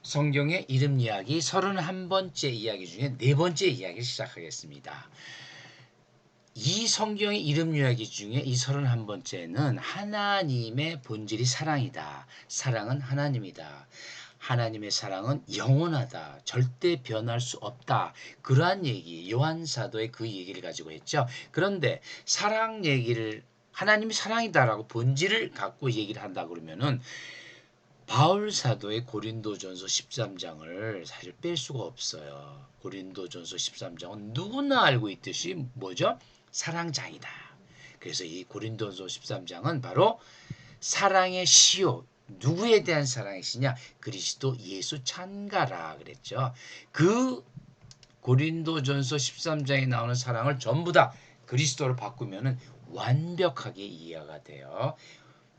성경의 이름 이야기 31번째 이야기 중에 네 번째 이야기를 시작하겠습니다. 이 성경의 이름 이야기 중에 이 31번째는 하나님의 본질이 사랑이다. 사랑은 하나님이다. 하나님의 사랑은 영원하다. 절대 변할 수 없다. 그러한 얘기, 요한 사도의 그 얘기를 가지고 했죠. 그런데 사랑 얘기를 하나님이 사랑이다라고 본질을 갖고 얘기를 한다 그러면은 바울 사도의 고린도전서 13장을 사실 뺄 수가 없어요. 고린도전서 13장은 누구나 알고 있듯이 뭐죠? 사랑장이다. 그래서 이 고린도전서 13장은 바로 사랑의 시요. 누구에 대한 사랑의 시냐? 그리스도 예수 찬가라 그랬죠. 그 고린도전서 13장에 나오는 사랑을 전부 다 그리스도로 바꾸면은 완벽하게 이해가 돼요.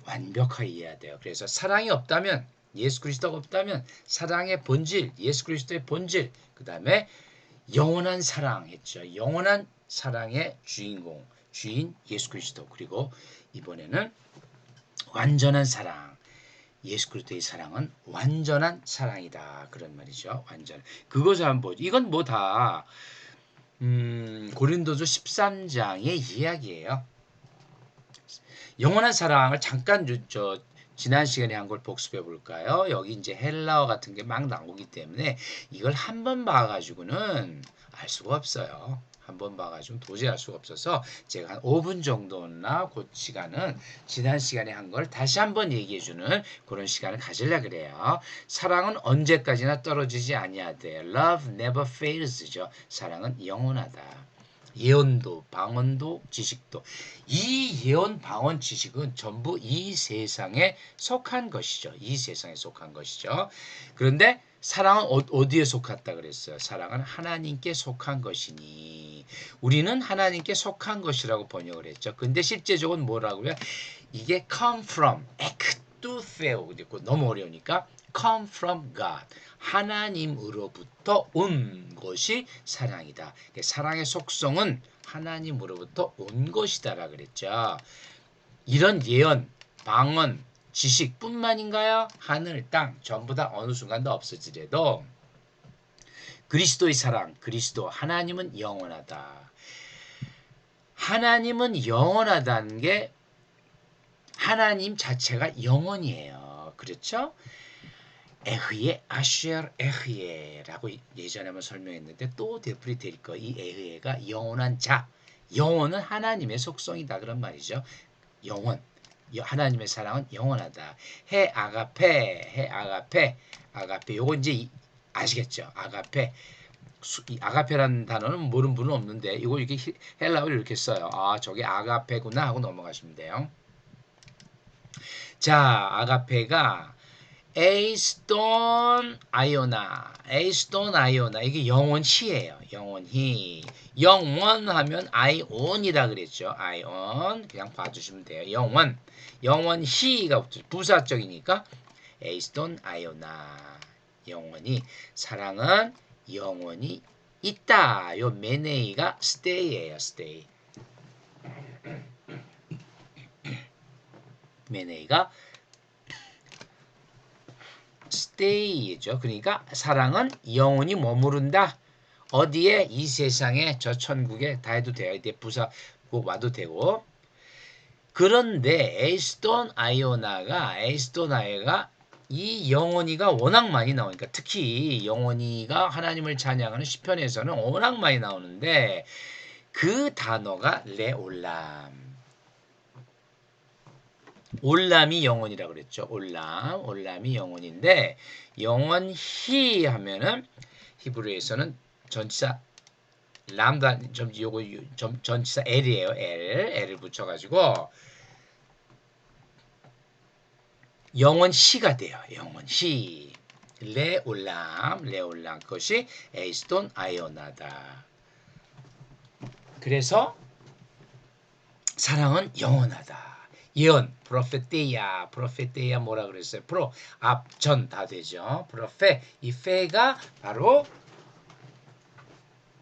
완벽하게 이해해야 돼요. 그래서 사랑이 없다면 예수 그리스도가 없다면 사랑의 본질, 예수 그리스도의 본질, 그 다음에 영원한 사랑 했죠. 영원한 사랑의 주인공, 주인 예수 그리스도. 그리고 이번에는 완전한 사랑. 예수 그리스도의 사랑은 완전한 사랑이다. 그런 말이죠. 완전. 그것을 한번 보죠. 이건 뭐 다 고린도서 13장의 이야기예요. 영원한 사랑을 잠깐 지난 시간에 한 걸 복습해 볼까요? 여기 이제 헬라어 같은 게 막 나오기 때문에 이걸 한 번 봐가지고는 알 수가 없어요. 한 번 봐가지고 도저히 알 수가 없어서 제가 한 5분 정도나 그 시간은 지난 시간에 한 걸 다시 한번 얘기해주는 그런 시간을 가지려 그래요. 사랑은 언제까지나 떨어지지 아니하되 Love never fails죠. 사랑은 영원하다. 예언도, 방언도, 지식도. 이 예언, 방언, 지식은 전부 이 세상에 속한 것이죠. 이 세상에 속한 것이죠. 그런데 사랑은 어디에 속했다 그랬어요? 사랑은 하나님께 속한 것이니. 우리는 하나님께 속한 것이라고 번역을 했죠. 근데 실제적으로 뭐라고요? 이게 come from, ek두세오. 너무 어려우니까 come from God. 하나님으로부터 온 것이 사랑이다. 사랑의 속성은 하나님으로부터 온 것이다라 그랬죠. 이런 예언, 방언, 지식뿐만인가요? 하늘, 땅 전부 다 어느 순간도 없어지래도 그리스도의 사랑, 그리스도 하나님은 영원하다. 하나님은 영원하다는 게 하나님 자체가 영원이에요. 그렇죠? 에흐예 아슈엘 에흐예라고 예전에 한번 설명했는데 또 되풀이 될 거. 이 에흐예가 영원한 자, 영원은 하나님의 속성이다 그런 말이죠. 영원, 하나님의 사랑은 영원하다. 해 아가페, 아가페. 요거 이제 아시겠죠? 아가페. 이 아가페라는 단어는 모르는 분은 없는데 이거 이렇게 헬라어를 이렇게 써요. 아, 저게 아가페구나 하고 넘어가시면 돼요. 자, 아가페가 에이스톤 아이오나, 에이스톤 아이오나 이게 영원히예요. 영원히. 영원하면 아이온이라 그랬죠. 아이온 그냥 봐주시면 돼요. 영원, 영원히가 부사적이니까 에이스톤 아이오나 영원히. 사랑은 영원히 있다. 요 메네이가 stay예요. stay. 메네이가 stay죠. 그러니까 사랑은 영원히 머무른다. 어디에? 이 세상에 저 천국에 다 해도 돼요. 이제 부사 꼭 와도 되고. 그런데 에이스톤 아이오나가 이 영원히가 워낙 많이 나오니까 특히 영원히가 하나님을 찬양하는 시편에서는 워낙 많이 나오는데 그 단어가 레올람. 올람이 영혼이라고 그랬죠. 올람이 영혼인데 영원히 하면은 히브리에서는 전치사 람다 요거 전치사 L이에요. L을 붙여가지고 영원히가 돼요. 영원히. 레올람 그것이 에이스톤 아이오나다. 그래서 사랑은 영원하다. 예언, 프로페테야 뭐라 그랬어요? 앞전 다 되죠. 프로페, 이 페가 바로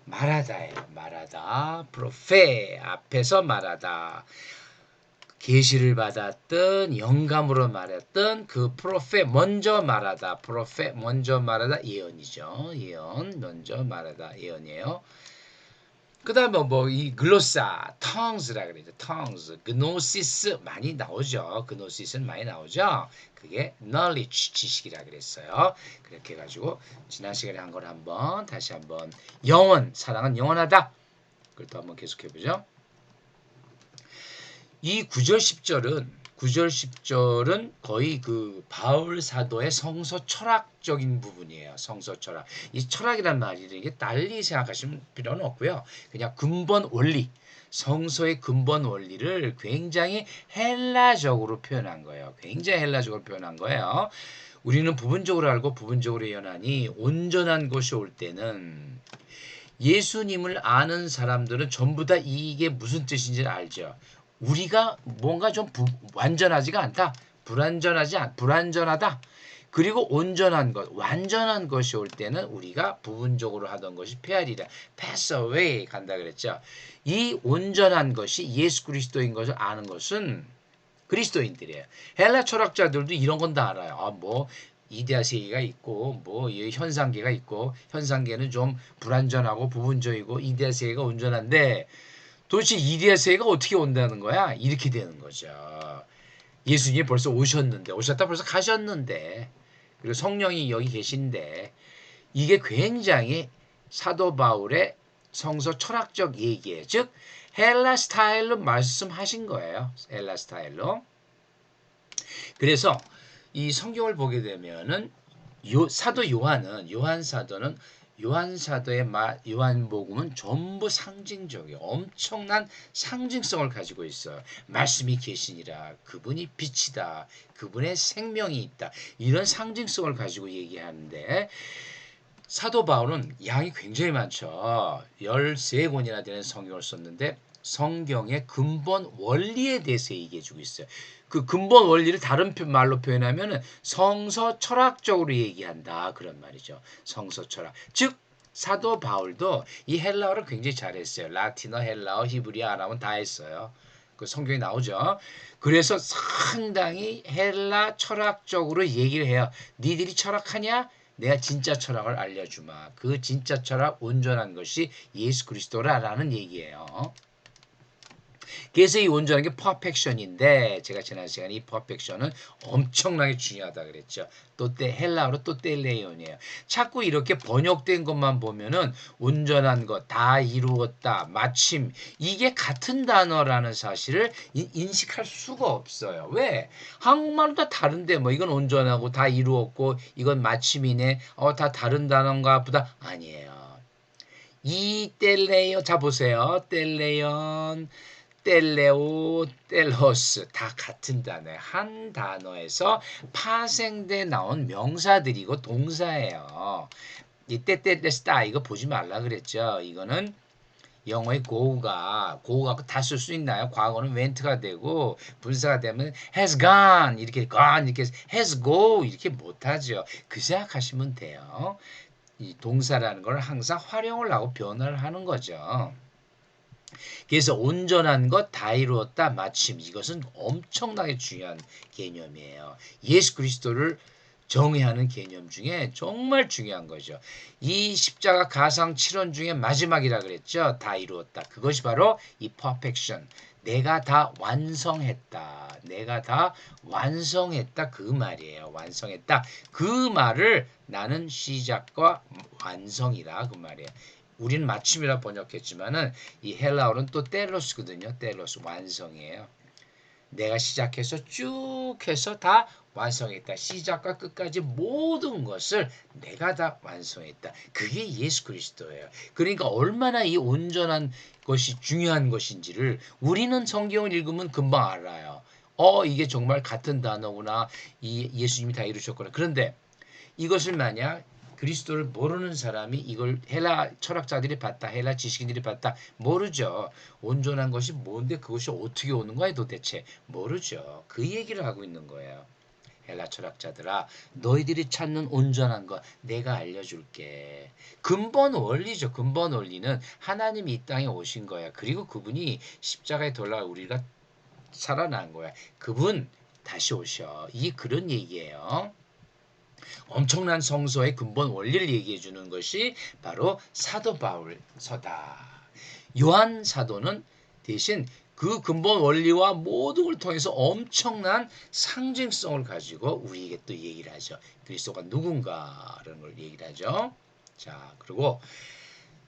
말하다예요. 말하다, 프로페 앞에서 말하다. 계시를 받았던 영감으로 말했던 그 프로페 먼저 말하다 프로페 먼저 말하다 예언이죠. 예언 먼저 말하다 예언이에요. 그 다음에 뭐 이 글로사 tongues라 그러죠. tongues gnosis 많이 나오죠. gnosis는 많이 나오죠. 그게 knowledge 지식이라 그랬어요. 그렇게 해가지고 지난 시간에 한 걸 한번 다시 한번 영원 사랑은 영원하다. 그걸 또 한번 계속해보죠. 이 9절 10절은 거의 그 바울 사도의 성서 철학적인 부분이에요. 성서 철학. 이 철학이란 말이 이게 달리 생각하시면 필요는 없고요. 그냥 근본 원리, 성서의 근본 원리를 굉장히 헬라적으로 표현한 거예요. 굉장히 헬라적으로 표현한 거예요. 우리는 부분적으로 알고 부분적으로 예언하니 온전한 것이 올 때는 예수님을 아는 사람들은 전부 다 이게 무슨 뜻인지 알죠. 우리가 뭔가 좀 완전하지가 않다. 불완전하다. 그리고 온전한 것, 완전한 것이 올 때는 우리가 부분적으로 하던 것이 페아리라, pass away 간다 그랬죠. 이 온전한 것이 예수 그리스도인 것을 아는 것은 그리스도인들이에요. 헬라 철학자들도 이런 건 다 알아요. 뭐 이데아 세계가 있고 뭐 현상계가 있고 현상계는 좀 불완전하고 부분적이고 이데아 세계가 온전한데 도대체 이데아 세계가 어떻게 온다는 거야? 이렇게 되는 거죠. 예수님이 벌써 오셨다 벌써 가셨는데 그리고 성령이 여기 계신데 이게 굉장히 사도 바울의 성서 철학적 얘기예요. 즉 헬라 스타일로 말씀하신 거예요. 헬라 스타일로. 그래서 이 성경을 보게 되면은 사도 요한 사도는 요한복음은 전부 상징적이에요. 엄청난 상징성을 가지고 있어요. 말씀이 계시니라 그분이 빛이다. 그분의 생명이 있다. 이런 상징성을 가지고 얘기하는데 사도 바울은 양이 굉장히 많죠. 13권이나 되는 성경을 썼는데 성경의 근본 원리에 대해서 얘기해주고 있어요. 그 근본 원리를 다른 말로 표현하면 성서 철학적으로 얘기한다. 그런 말이죠. 성서 철학. 즉 사도 바울도 이 헬라어를 굉장히 잘했어요. 라틴어, 헬라어, 히브리어, 아람은 다 했어요. 그 성경에 나오죠. 그래서 상당히 헬라 철학적으로 얘기를 해요. 니들이 철학하냐? 내가 진짜 철학을 알려주마. 그 진짜 철학 온전한 것이 예수 그리스도라라는 얘기예요. 그래서 이 온전한 게 퍼펙션인데 제가 지난 시간에 이 퍼펙션은 엄청나게 중요하다 그랬죠. 헬라어로 또 텔레온이에요. 자꾸 이렇게 번역된 것만 보면은 온전한 것, 다 이루었다, 마침 이게 같은 단어라는 사실을 인식할 수가 없어요. 왜? 한국말은 다 다른데 뭐 이건 온전하고 다 이루었고 이건 마침이네. 다 다른 단어인가 보다. 아니에요. 이 텔레온 자 보세요. 텔레온 텔레오, 텔호스 다 같은 단어예요. 한 단어에서 파생돼 나온 명사들이고 동사예요. 이 떼떼떼스다 이거 보지 말라 그랬죠. 이거는 영어의 go가 다 쓸 수 있나요? 과거는 went가 되고 분사가 되면 has gone 이렇게 has go 이렇게 못하죠. 그 생각하시면 돼요. 이 동사라는 걸 항상 활용을 하고 변화를 하는 거죠. 그래서 온전한 것 다 이루었다 마침 이것은 엄청나게 중요한 개념이에요. 예수 그리스도를 정의하는 개념 중에 정말 중요한 거죠. 이 십자가 가상 7원 중에 마지막이라 그랬죠. 다 이루었다. 그것이 바로 이 퍼펙션. 내가 다 완성했다. 내가 다 완성했다. 그 말이에요. 완성했다. 그 말을 나는 시작과 완성이라 그 말이에요. 우리는 마침이라 번역했지만은 이 헬라어는 또 텔로스거든요. 텔로스 완성이에요. 내가 시작해서 쭉 해서 다 완성했다. 시작과 끝까지 모든 것을 내가 다 완성했다. 그게 예수 그리스도예요. 그러니까 얼마나 이 온전한 것이 중요한 것인지를 우리는 성경을 읽으면 금방 알아요. 이게 정말 같은 단어구나. 이 예수님이 다 이루셨구나. 그런데 이것을 만약 그리스도를 모르는 사람이 이걸 헬라 철학자들이 봤다. 헬라 지식인들이 봤다. 모르죠. 온전한 것이 뭔데 그것이 어떻게 오는 거야 도대체. 모르죠. 그 얘기를 하고 있는 거예요. 헬라 철학자들아 너희들이 찾는 온전한 것 내가 알려줄게. 근본 원리죠. 근본 원리는 하나님이 이 땅에 오신 거야. 그리고 그분이 십자가에 돌아가 우리가 살아난 거야. 그분 다시 오셔. 이 그런 얘기예요. 엄청난 성서의 근본 원리를 얘기해 주는 것이 바로 사도 바울서다. 요한 사도는 대신 그 근본 원리와 모든 걸 통해서 엄청난 상징성을 가지고 우리에게 또 얘기를 하죠. 그리스도가 누군가라는 걸 얘기를 하죠. 자, 그리고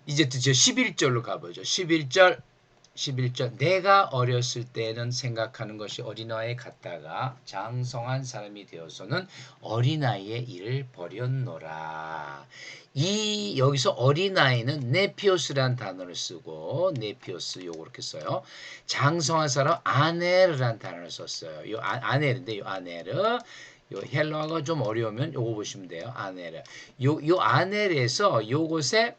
이제 드디어 11절로 가보죠. 11절 내가 어렸을 때는 생각하는 것이 어린아이에 같다가 장성한 사람이 되어서는 어린아이의 일을 버렸노라. 이 여기서 어린아이는 네피오스라는 단어를 쓰고 네피오스 요거 이렇게 써요. 장성한 사람 아네르라는 단어를 썼어요. 요 아네르인데 요 아네르 요 헬라어가 좀 어려우면 요거 보시면 돼요. 아네르. 요 아네르에서 요것에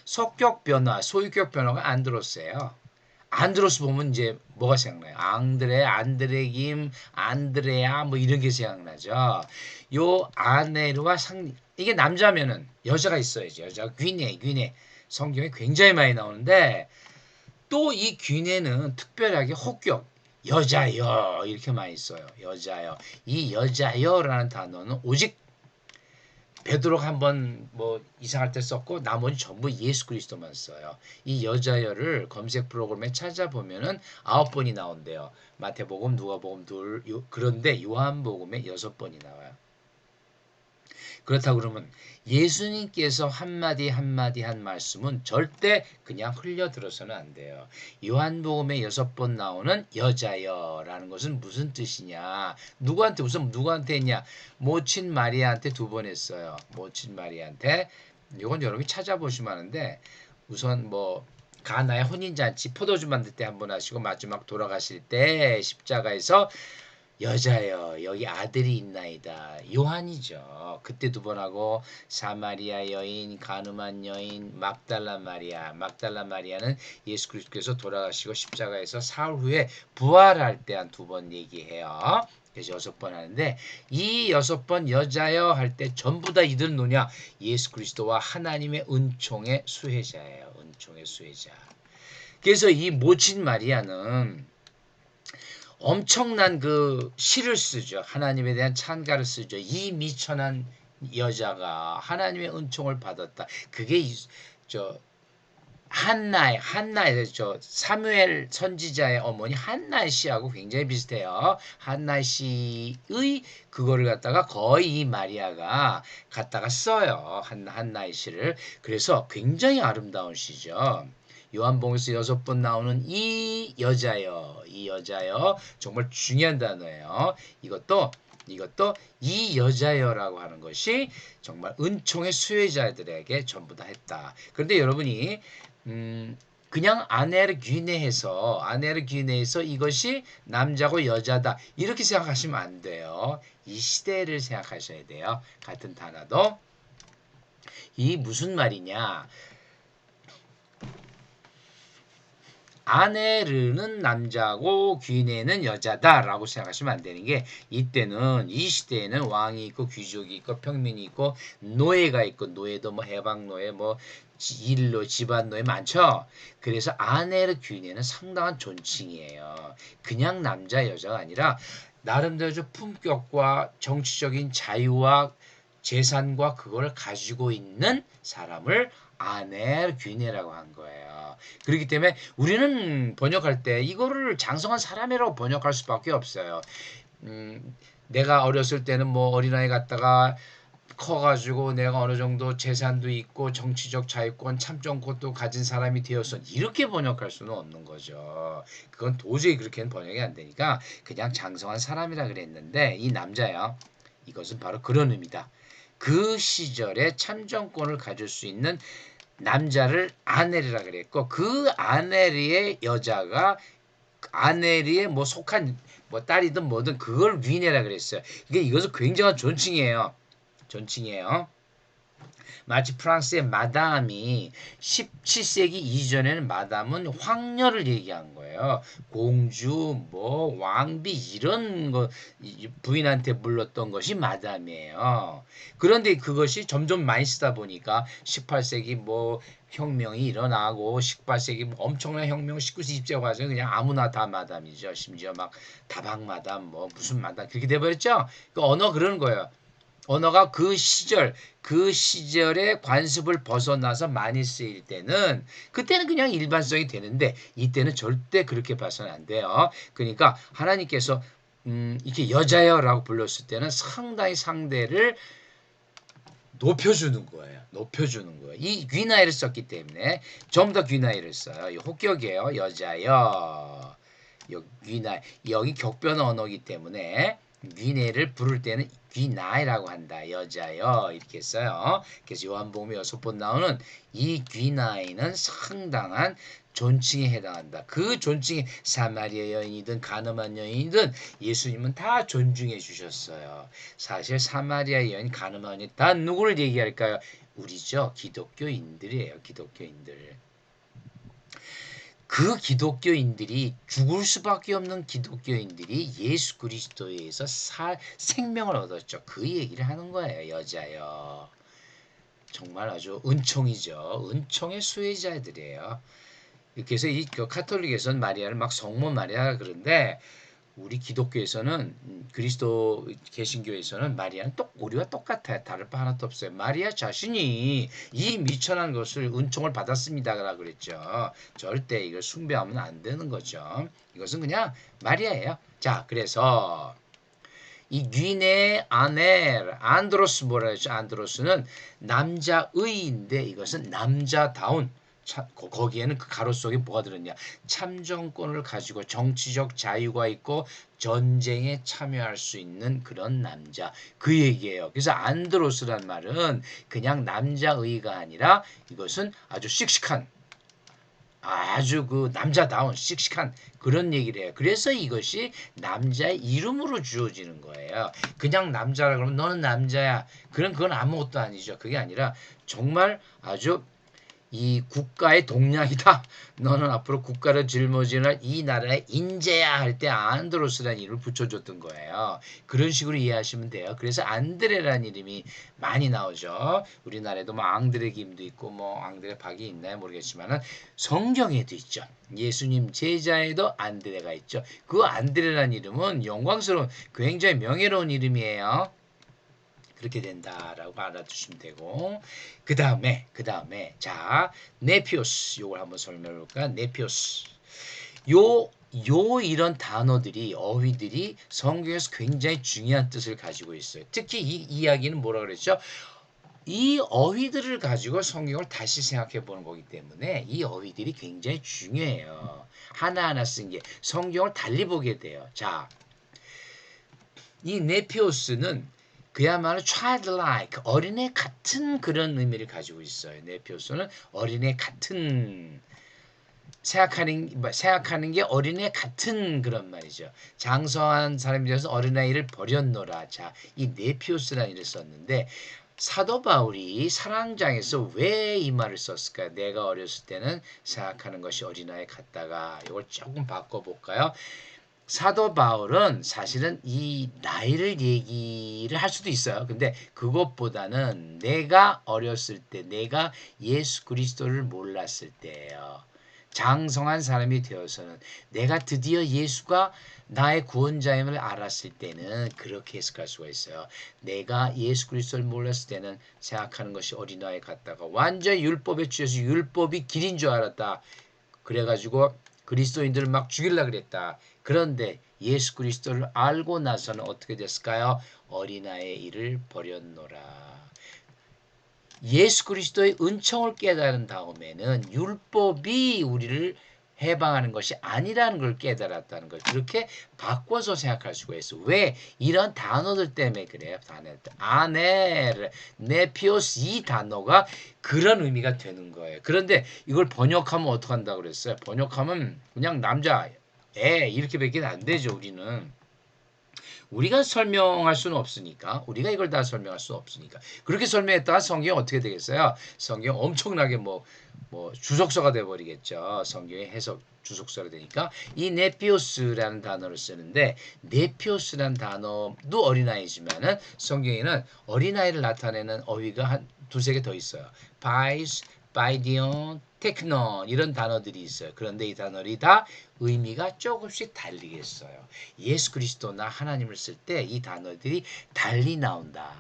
속격 변화, 소유격 변화가 안드로스예요. 안드로스 보면 이제 뭐가 생각나요? 앙드레, 안드레김, 안드레아 뭐 이런 게 생각나죠. 요 아네르와 이게 남자면은 여자가 있어야죠. 여자가 귀네 성경에 굉장히 많이 나오는데 또 이 귀네는 특별하게 혹격 여자여 이렇게 많이 써요. 여자여. 이 여자여라는 단어는 오직 베드로가 한번 뭐 이상할 때 썼고 나머지 전부 예수 그리스도만 써요. 이 여자여를 검색 프로그램에 찾아보면은 9번이 나온대요. 마태복음, 누가복음 둘, 그런데 요한복음에 6번이 나와요. 그렇다 그러면 예수님께서 한마디 한마디 한 말씀은 절대 그냥 흘려들어서는 안 돼요. 요한복음에 6번 나오는 여자여라는 것은 무슨 뜻이냐? 누구한테 우선 누구한테 했냐? 모친 마리아한테 2번 했어요. 모친 마리아한테. 이건 여러분이 찾아보시면 아는데 우선 뭐 가나의 혼인잔치 포도주 만들 때 한 번 하시고 마지막 돌아가실 때 십자가에서 여자여 여기 아들이 있나이다. 요한이죠. 그때 2번 하고 사마리아 여인, 가늠한 여인, 막달라 마리아는 예수 그리스도께서 돌아가시고 십자가에서 사흘 후에 부활할 때 한 2번 얘기해요. 그래서 6번 하는데 이 6번 여자여 할 때 전부 다 이들 누냐? 예수 그리스도와 하나님의 은총의 수혜자예요. 은총의 수혜자. 그래서 이 모친 마리아는 엄청난 그 시를 쓰죠. 하나님에 대한 찬가를 쓰죠. 이 미천한 여자가 하나님의 은총을 받았다. 그게 저 한나의 저 사무엘 선지자의 어머니 한나 씨하고 굉장히 비슷해요. 한나 씨의 그거를 갖다가 거의 이 마리아가 갖다가 써요. 한나의 시를. 그래서 굉장히 아름다운 시죠. 요한복음에서 6번 나오는 이 여자여 정말 중요한 단어예요. 이것도 이 여자여라고 하는 것이 정말 은총의 수혜자들에게 전부 다 했다. 그런데 여러분이 그냥 아네르 귀네에서 이것이 남자고 여자다 이렇게 생각하시면 안 돼요. 이 시대를 생각하셔야 돼요. 같은 단어도 이 무슨 말이냐? 아네르는 남자고 귀네는 여자다라고 생각하시면 안 되는 게 이때는 이 시대에는 왕이 있고 귀족이 있고 평민이 있고 노예가 있고 노예도 뭐 해방 노예 뭐 일로 집안 노예 많죠. 그래서 아네르 귀네는 상당한 존칭이에요. 그냥 남자 여자가 아니라 나름대로 품격과 정치적인 자유와 재산과 그걸 가지고 있는 사람을 아넬 귀네라고 한 거예요. 그렇기 때문에 우리는 번역할 때 이거를 장성한 사람이라고 번역할 수밖에 없어요. 내가 어렸을 때는 뭐 어린아이 갔다가 커가지고 내가 어느 정도 재산도 있고 정치적 자유권, 참정권도 가진 사람이 되었어. 이렇게 번역할 수는 없는 거죠. 그건 도저히 그렇게는 번역이 안 되니까 그냥 장성한 사람이라 그랬는데 이 남자야. 이것은 바로 그런 의미다. 그 시절에 참정권을 가질 수 있는 남자를 아넬이라 그랬고 그 아넬의 여자가 아넬이의 뭐 속한 뭐 딸이든 뭐든 그걸 위네라 그랬어요. 이게 이것은 굉장한 존칭이에요. 존칭이에요. 마치 프랑스의 마담이 17세기 이전에는 마담은 황녀를 얘기한 거예요. 공주, 뭐 왕비 이런 거 부인한테 불렀던 것이 마담이에요. 그런데 그것이 점점 많이 쓰다 보니까 18세기 뭐 혁명이 일어나고 18세기 엄청난 혁명 19세기 입제 과정에 그냥 아무나 다 마담이죠. 심지어 막 다방 마담 뭐 무슨 마담 그렇게 돼버렸죠. 그 언어 그런 거예요. 언어가 그 시절의 관습을 벗어나서 많이 쓰일 때는 그때는 그냥 일반성이 되는데 이때는 절대 그렇게 봐서는 안 돼요. 그러니까 하나님께서 이렇게 여자여라고 불렀을 때는 상당히 상대를 높여주는 거예요. 높여주는 거예요. 이 귀나이를 썼기 때문에 전부 다 귀나이를 써요. 이 혹격이에요. 여자여. 귀나이. 여기 격변 언어이기 때문에 귀네를 부를 때는 귀나이라고 한다. 여자여. 이렇게 써요. 그래서 요한복음에 6번 나오는 이 귀나이는 상당한 존칭에 해당한다. 그 존칭이 사마리아 여인이든 가늠한 여인이든 예수님은 다 존중해 주셨어요. 사실 사마리아 여인 가늠한 여인 다 누구를 얘기할까요? 우리죠. 기독교인들이에요. 기독교인들. 그 기독교인들이 죽을 수밖에 없는 기독교인들이 예수 그리스도에 의해서 생명을 얻었죠. 그 얘기를 하는 거예요. 여자요. 정말 아주 은총이죠. 은총의 수혜자들이에요. 그래서 이 카톨릭에서는 마리아를 막 성모 마리아 그런데 우리 기독교에서는 그리스도 개신교에서는 마리아는 우리와 똑같아요. 다를 바 하나도 없어요. 마리아 자신이 이 미천한 것을 은총을 받았습니다라 그랬죠. 절대 이걸 숭배하면 안 되는 거죠. 이것은 그냥 마리아예요. 자, 그래서 이 귀네 아넬 안드로스 뭐라 했죠? 안드로스는 남자의인데 이것은 남자다운 거기에는 그 가로 속에 뭐가 들었냐? 참정권을 가지고 정치적 자유가 있고 전쟁에 참여할 수 있는 그런 남자. 그 얘기예요. 그래서 안드로스란 말은 그냥 남자의가 아니라 이것은 아주 씩씩한 아주 그 남자다운 씩씩한 그런 얘기를 해요. 그래서 이것이 남자의 이름으로 주어지는 거예요. 그냥 남자라 그러면 너는 남자야. 그건 아무것도 아니죠. 그게 아니라 정말 아주 이 국가의 동량이다. 너는 앞으로 국가를 짊어지는 이 나라의 인재야 할 때 안드로스라는 이름을 붙여줬던 거예요. 그런 식으로 이해하시면 돼요. 그래서 안드레라는 이름이 많이 나오죠. 우리나라에도 뭐 앙드레 김도 있고 뭐 앙드레 박이 있나요 모르겠지만은 성경에도 있죠. 예수님 제자에도 안드레가 있죠. 그 안드레라는 이름은 영광스러운 굉장히 명예로운 이름이에요. 그렇게 된다라고 알아두시면 되고 그 다음에 자 네피오스 요걸 한번 설명해 볼까? 네피오스 요 이런 단어들이 어휘들이 성경에서 굉장히 중요한 뜻을 가지고 있어요. 특히 이 이야기는 뭐라 그랬죠? 이 어휘들을 가지고 성경을 다시 생각해 보는 거기 때문에 이 어휘들이 굉장히 중요해요. 하나하나 쓴 게 성경을 달리 보게 돼요. 자, 이 네피오스는 그야말로 childlike 어린애 같은 그런 의미를 가지고 있어요. 네피오스는 어린애 같은 생각하는 게 어린애 같은 그런 말이죠. 장성한 사람이 되어서 어린아이를 버렸노라. 자, 이 네피오스라는 일을 썼는데 사도 바울이 사랑장에서 왜 이 말을 썼을까요? 내가 어렸을 때는 생각하는 것이 어린아이 같다가 이걸 조금 바꿔볼까요? 사도 바울은 사실은 이 나이를 얘기를 할 수도 있어요. 근데 그것보다는 내가 어렸을 때, 내가 예수 그리스도를 몰랐을 때예요. 장성한 사람이 되어서는 내가 드디어 예수가 나의 구원자임을 알았을 때는 그렇게 해석할 수가 있어요. 내가 예수 그리스도를 몰랐을 때는 생각하는 것이 어린아이 같다가 완전 율법에 취해서 율법이 길인 줄 알았다. 그래가지고 그리스도인들을 막 죽이려고 그랬다. 그런데 예수 그리스도를 알고 나서는 어떻게 됐을까요? 어린아이의 일을 버렸노라. 예수 그리스도의 은총을 깨달은 다음에는 율법이 우리를 해방하는 것이 아니라는 걸 깨달았다는 걸 그렇게 바꿔서 생각할 수가 있어. 왜? 이런 단어들 때문에 그래요. 아넬, 네피오스 이 단어가 그런 의미가 되는 거예요. 그런데 이걸 번역하면 어떻게 한다고 그랬어요? 번역하면 그냥 남자, 애 이렇게밖에 안 되죠. 우리는. 우리가 설명할 수는 없으니까 우리가 이걸 다 설명할 수 없으니까 그렇게 설명했다가 성경이 어떻게 되겠어요? 성경 엄청나게 뭐 주석서가 돼버리겠죠. 성경의 해석 주석서가 되니까 이 네피오스라는 단어를 쓰는데 네피오스라는 단어도 어린아이지만은 성경에는 어린아이를 나타내는 어휘가 한 두세 개 더 있어요. 바이스, 바이디온, 테크논 이런 단어들이 있어요. 그런데 이 단어들이 다 의미가 조금씩 다르겠어요. 예수 그리스도나 하나님을 쓸 때 이 단어들이 달리 나온다.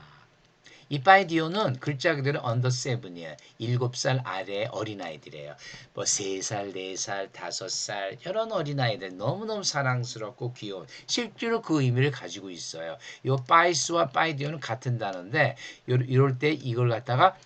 이 파이디오는 글자 그대로 언더 세븐이에요. 7살 아래 어린아이들이에요. 뭐 3살, 4살, 5살 이런 어린아이들 너무너무 사랑스럽고 귀여운 실제로 그 의미를 가지고 있어요. 요 파이스와 파이디오는 같은 단어인데 이럴 때 이걸 갖다가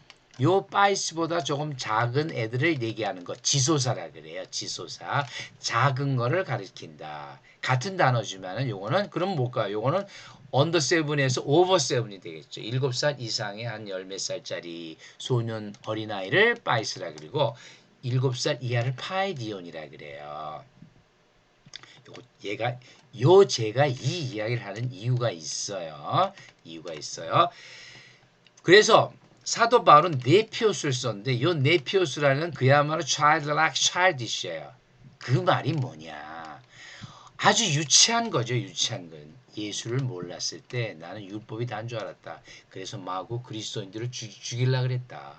요 파이스보다 조금 작은 애들을 얘기하는 거 지소사라 그래요. 지소사. 작은 거를 가리킨다. 같은 단어지만은 요거는 그럼 뭘까요? 요거는 언더 세븐에서 오버 세븐이 되겠죠. 7살 이상의 한 열 몇 살짜리 소년 어린아이를 파이스라 그리고 7살 이하를 파이디온이라 그래요. 제가 이 이야기를 하는 이유가 있어요. 이유가 있어요. 그래서 사도 바울은 네피오스를 썼는데 요 네피오스라는 그야말로 childlike childish예요. 그 말이 뭐냐? 아주 유치한 거죠. 유치한 건. 예수를 몰랐을 때 나는 율법이 단 줄 알았다. 그래서 마구 그리스도인들을 죽이려고 그랬다.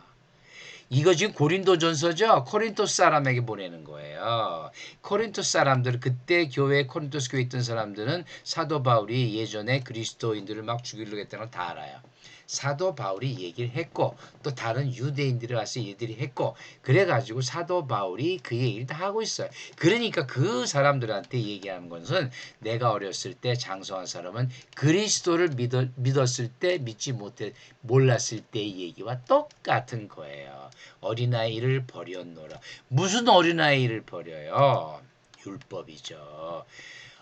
이거 지금 고린도전서죠. 코린토 사람에게 보내는 거예요. 코린토 사람들 그때 교회 코린토스 교회에 있던 사람들은 사도 바울이 예전에 그리스도인들을 막 죽이려고 했다는 걸 다 알아요. 사도 바울이 얘기를 했고 또 다른 유대인들이 와서 얘들이 했고 그래가지고 사도 바울이 그 얘기를 다 하고 있어요. 그러니까 그 사람들한테 얘기하는 것은 내가 어렸을 때 장성한 사람은 그리스도를 믿었을 때 믿지 못해 몰랐을 때의 얘기와 똑같은 거예요. 어린아이를 버렸노라. 무슨 어린아이를 버려요? 율법이죠.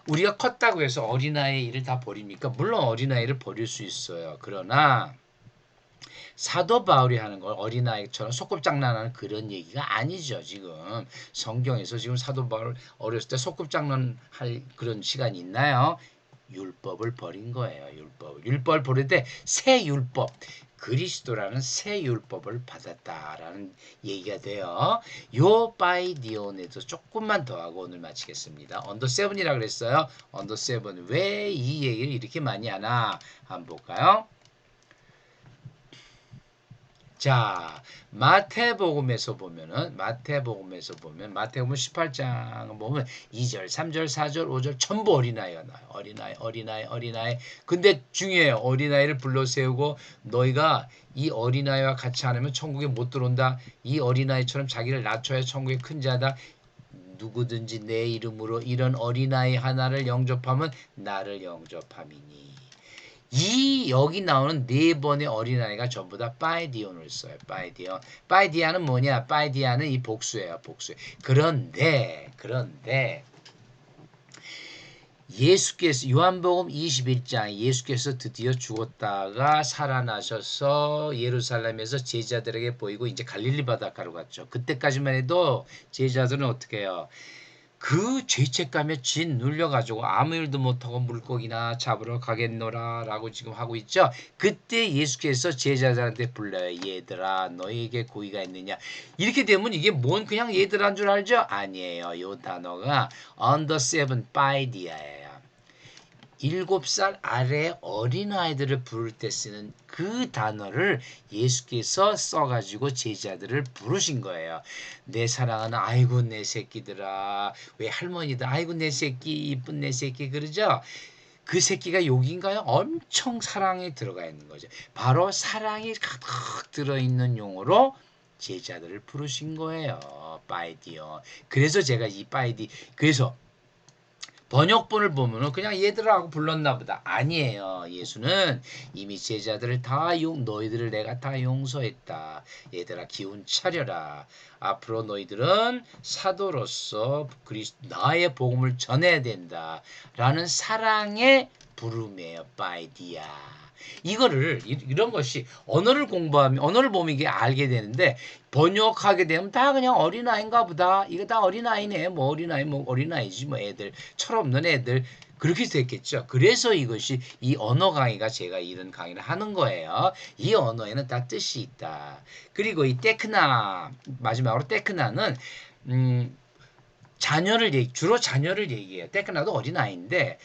우리가 컸다고 해서 어린아이의 일을 다 버립니까? 물론 어린아이를 버릴 수 있어요. 그러나 사도 바울이 하는 걸 어린아이처럼 소꿉장난하는 그런 얘기가 아니죠. 지금 성경에서 지금 사도 바울 어렸을 때 소꿉장난할 그런 시간이 있나요? 율법을 버린 거예요. 율법을 버릴 때 새 율법 그리스도라는 새 율법을 받았다라는 얘기가 돼요. 요 바이디온에서 조금만 더 하고 오늘 마치겠습니다. 언더 세븐이라 그랬어요. 언더 세븐 왜 이 얘기를 이렇게 많이 하나 한번 볼까요? 자, 마태복음에서 보면 마태복음 18장 보면 2절, 3절, 4절, 5절 전부 어린아이가 나와요. 어린아이. 근데 중요해요. 어린아이를 불러 세우고 너희가 이 어린아이와 같이 안 하면 천국에 못 들어온다. 이 어린아이처럼 자기를 낮춰야 천국의 큰 자다. 누구든지 내 이름으로 이런 어린아이 하나를 영접하면 나를 영접함이니. 이 여기 나오는 네 번의 어린아이가 전부 다 파이디온을 써요. 파이디온. 파이디아는 뭐냐? 파이디아는 이 복수예요. 복수. 그런데 예수께서 요한복음 21장 예수께서 드디어 죽었다가 살아나셔서 예루살렘에서 제자들에게 보이고 이제 갈릴리 바닷가로 갔죠. 그때까지만 해도 제자들은 어떻게 해요? 그 죄책감에 진 눌려가지고 아무 일도 못하고 물고기나 잡으러 가겠노라 라고 지금 하고 있죠. 그때 예수께서 제자들한테 불러요. 얘들아 너희에게 고의가 있느냐. 이렇게 되면 이게 뭔 그냥 얘들한 줄 알죠? 아니에요. 이 단어가 under seven by dia예요. 7살 아래 어린아이들을 부를 때 쓰는 그 단어를 예수께서 써가지고 제자들을 부르신 거예요. 내 사랑하는 아이고 내 새끼들아. 왜 할머니들 아이고 내 새끼 이쁜 내 새끼 그러죠? 그 새끼가 욕인가요? 엄청 사랑에 들어가 있는 거죠. 바로 사랑이 가득 들어있는 용어로 제자들을 부르신 거예요. 바이디요. 그래서 제가 이 바이디 그래서 번역본을 보면은 그냥 얘들아 하고 불렀나 보다. 아니에요. 예수는 이미 제자들을 너희들을 내가 다 용서했다. 얘들아 기운 차려라. 앞으로 너희들은 사도로서 나의 복음을 전해야 된다. 라는 사랑의 부름이에요. 바이디아. 이거를 이런 것이 언어를 공부하면 언어를 보면 이게 알게 되는데 번역하게 되면 다 그냥 어린아이인가 보다. 이거 다 어린아이네. 뭐 어린아이지 뭐 애들 철없는 애들 그렇게 됐겠죠. 그래서 이것이 이 언어 강의가 제가 이런 강의를 하는 거예요. 이 언어에는 다 뜻이 있다. 그리고 이 테크나 마지막으로 테크나는 주로 자녀를 얘기해요. 테크나도 어린아이인데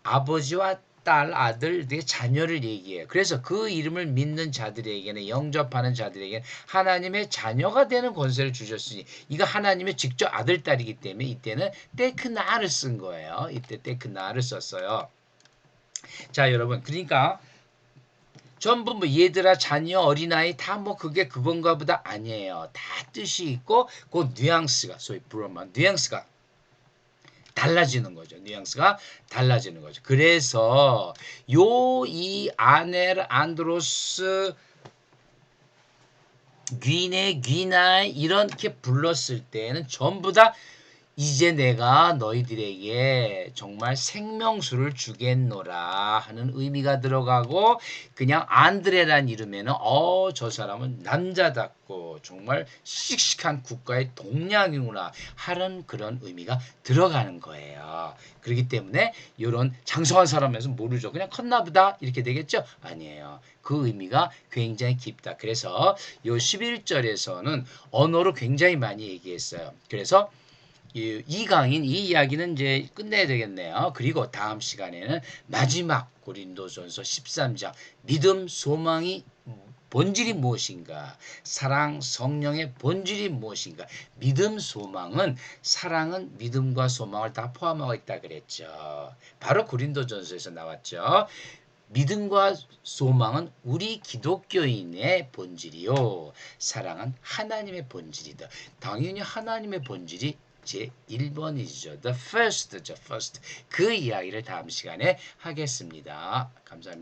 아버지와 딸, 아들, 자녀를 얘기해요. 그래서 그 이름을 믿는 자들에게는 영접하는 자들에게는 하나님의 자녀가 되는 권세를 주셨으니 이거 하나님의 직접 아들, 딸이기 때문에 이때는 테크나를 쓴 거예요. 이때 테크나를 썼어요. 자, 여러분. 그러니까 전부 뭐 얘들아, 자녀, 어린아이 다 뭐 그게 그건가 보다 아니에요. 다 뜻이 있고 그 뉘앙스가 소위 브로만 뉘앙스가 달라지는 거죠. 뉘앙스가 달라지는 거죠. 그래서 이 아넬 안드로스 귀네 귀나 이렇게 불렀을 때는 전부 다 이제 내가 너희들에게 정말 생명수를 주겠노라 하는 의미가 들어가고 그냥 안드레란 이름에는 저 사람은 남자답고 정말 씩씩한 국가의 동량이구나 하는 그런 의미가 들어가는 거예요. 그렇기 때문에 이런 장성한 사람에서 모르죠. 그냥 컸나보다 이렇게 되겠죠? 아니에요. 그 의미가 굉장히 깊다. 그래서 이 11절에서는 언어로 굉장히 많이 얘기했어요. 그래서 이 강의는 이 이야기는 이제 끝내야 되겠네요. 그리고 다음 시간에는 마지막 고린도전서 13장 믿음, 소망이 본질이 무엇인가? 사랑, 성령의 본질이 무엇인가? 믿음, 소망은 사랑은 믿음과 소망을 다 포함하고 있다 그랬죠. 바로 고린도전서에서 나왔죠. 믿음과 소망은 우리 기독교인의 본질이요. 사랑은 하나님의 본질이다. 당연히 하나님의 본질이 제 1번이죠. The first. 그 이야기를 다음 시간에 하겠습니다. 감사합니다.